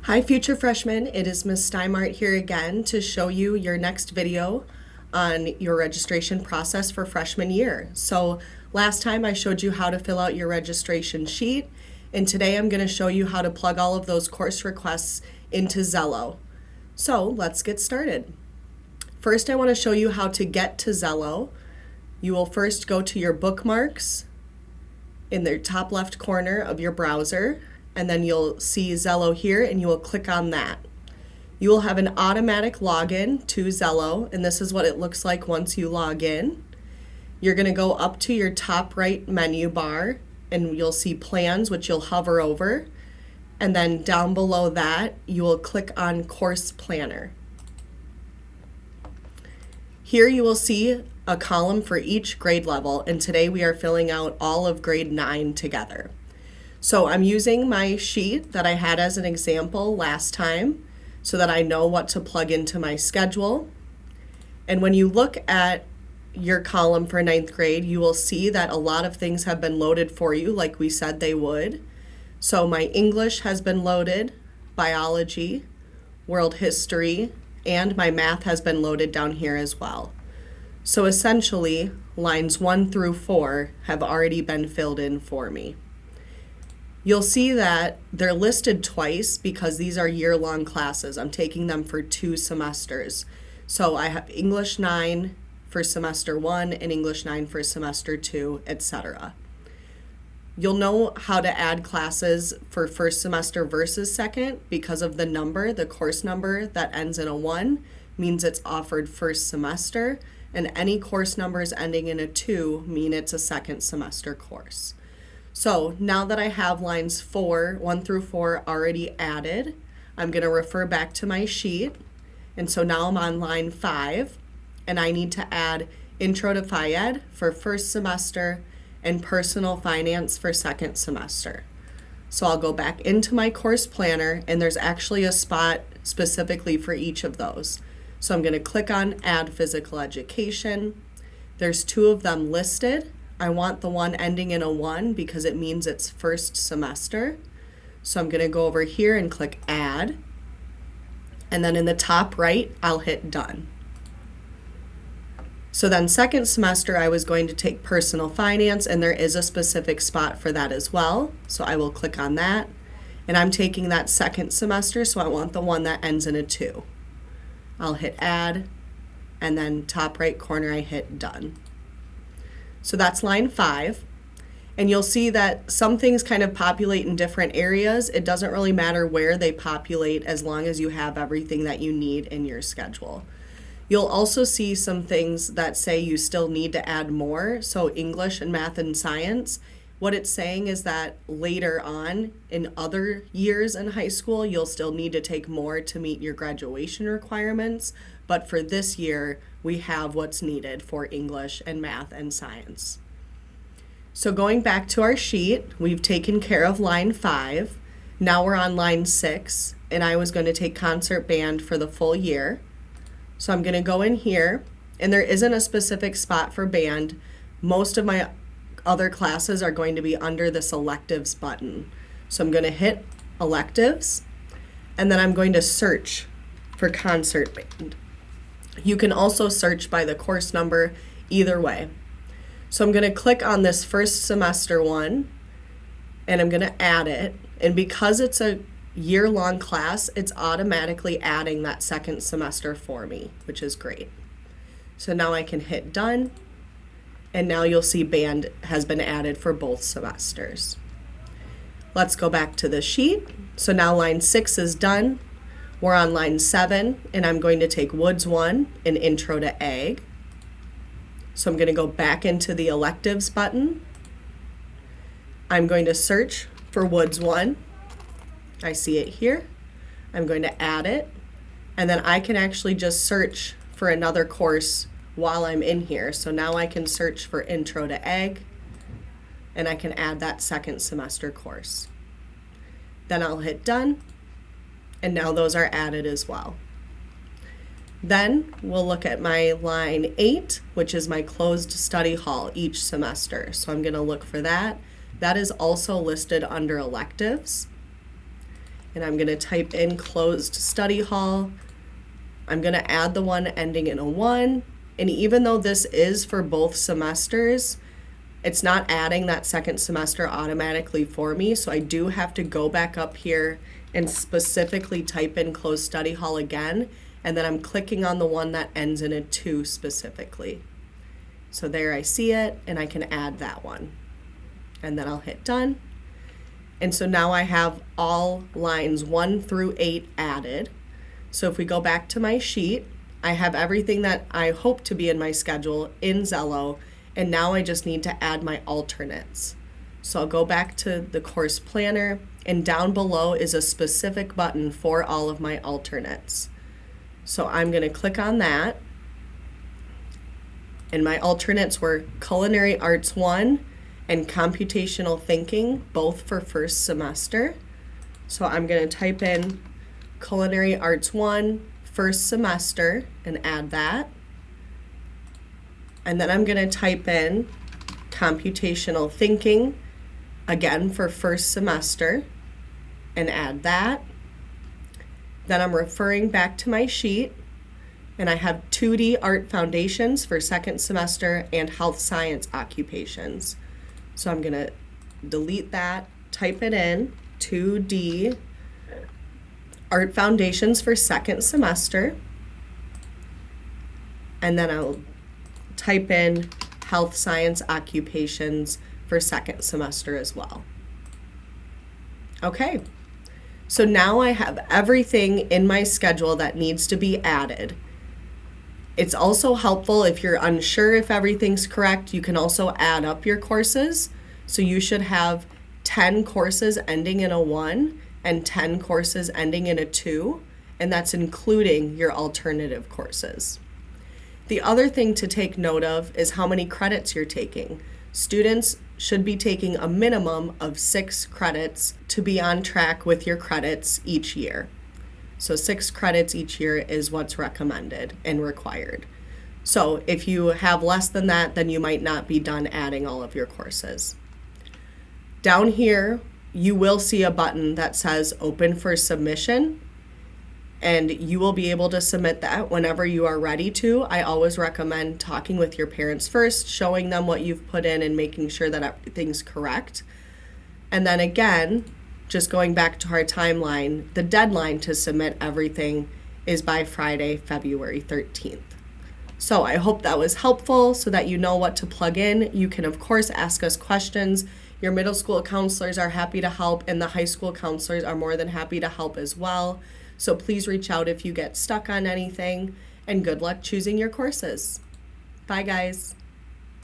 Hi future freshmen, it is Ms. Steinmart here again to show you your next video on your registration process for freshman year. So last time I showed you how to fill out your registration sheet, and today I'm going to show you how to plug all of those course requests into Xello. So let's get started. First I want to show you how to get to Xello. You will first go to your bookmarks in the top left corner of your browser, and then you'll see Xello here and you will click on that. You will have an automatic login to Xello, and this is what it looks like once you log in. You're going to go up to your top right menu bar and you'll see plans, which you'll hover over, and then down below that you will click on course planner. Here you will see a column for each grade level, and today we are filling out all of grade 9 together. So I'm using my sheet that I had as an example last time so that I know what to plug into my schedule. And when you look at your column for 9th grade, you will see that a lot of things have been loaded for you like we said they would. So my English has been loaded, biology, world history, and my math has been loaded down here as well. So essentially, lines 1 through 4 have already been filled in for me. You'll see that they're listed twice because these are year-long classes. I'm taking them for 2 semesters. So I have English 9 for semester 1 and English 9 for semester 2, etc. You'll know how to add classes for first semester versus second because of the number, the course number that ends in a 1 means it's offered first semester, and any course numbers ending in a 2 mean it's a second semester course. So now that I have lines 1 through 4 already added, I'm going to refer back to my sheet. And so now I'm on line 5, and I need to add Intro to Phy-Ed for first semester and Personal Finance for second semester. So I'll go back into my course planner, and there's actually a spot specifically for each of those. So I'm going to click on Add Physical Education. There's 2 of them listed. I want the one ending in a 1 because it means it's first semester. So I'm going to go over here and click Add. And then in the top right, I'll hit Done. So then second semester, I was going to take Personal Finance, and there is a specific spot for that as well. So I will click on that. And I'm taking that second semester, so I want the one that ends in a 2. I'll hit Add, and then top right corner, I hit Done. So that's line 5, and you'll see that some things kind of populate in different areas. It doesn't really matter where they populate as long as you have everything that you need in your schedule. You'll also see some things that say you still need to add more. So English and math and science, what it's saying is that later on in other years in high school, you'll still need to take more to meet your graduation requirements. But for this year, we have what's needed for English and math and science. So going back to our sheet, we've taken care of line 5. Now we're on line 6, and I was going to take concert band for the full year. So I'm going to go in here, and there isn't a specific spot for band. Most of my other classes are going to be under this electives button. So I'm going to hit electives, and then I'm going to search for concert band. You can also search by the course number either way. So I'm going to click on this first semester one, and I'm going to add it. And because it's a year-long class, it's automatically adding that second semester for me, which is great. So now I can hit Done, and now you'll see band has been added for both semesters. Let's go back to the sheet. So now line 6 is done. We're on line 7, and I'm going to take Woods 1 and Intro to Ag. So I'm going to go back into the electives button. I'm going to search for Woods 1. I see it here. I'm going to add it, and then I can actually just search for another course while I'm in here. So now I can search for Intro to Ag, and I can add that second semester course. Then I'll hit Done, and now those are added as well. Then we'll look at my line 8, which is my closed study hall each semester. So I'm going to look for that. That is also listed under electives. and I'm going to type in closed study hall. I'm going to add the one ending in a 1, and even though this is for both semesters, it's not adding that second semester automatically for me, so I do have to go back up here and specifically type in closed study hall again, and then I'm clicking on the one that ends in a 2 specifically. So there I see it, and I can add that one. And then I'll hit done. And so now I have all lines 1 through 8 added. So if we go back to my sheet, I have everything that I hope to be in my schedule in Xello, and now I just need to add my alternates. So I'll go back to the course planner, and down below is a specific button for all of my alternates. So I'm going to click on that, and my alternates were Culinary Arts 1 and Computational Thinking, both for first semester. So I'm going to type in Culinary Arts 1 first semester and add that. And then I'm going to type in Computational Thinking, again for first semester, and add that. Then I'm referring back to my sheet, and I have 2D Art Foundations for second semester and Health Science Occupations. So I'm going to delete that, type it in, 2D Art Foundations for second semester, and then I'll type in Health Science Occupations for second semester as well. Okay, so now I have everything in my schedule that needs to be added. It's also helpful if you're unsure if everything's correct, you can also add up your courses. So you should have 10 courses ending in a 1 and 10 courses ending in a 2, and that's including your alternative courses. The other thing to take note of is how many credits you're taking. Students should be taking a minimum of 6 credits to be on track with your credits each year. So 6 credits each year is what's recommended and required. So if you have less than that, then you might not be done adding all of your courses. Down here, you will see a button that says Open for Submission, and you will be able to submit that whenever you are ready to. I always recommend talking with your parents first, showing them what you've put in and making sure that everything's correct. And then again, just going back to our timeline, the deadline to submit everything is by Friday, February 13th. So I hope that was helpful so that you know what to plug in. You can, of course, ask us questions. Your middle school counselors are happy to help, and the high school counselors are more than happy to help as well. So please reach out if you get stuck on anything, and good luck choosing your courses. Bye, guys.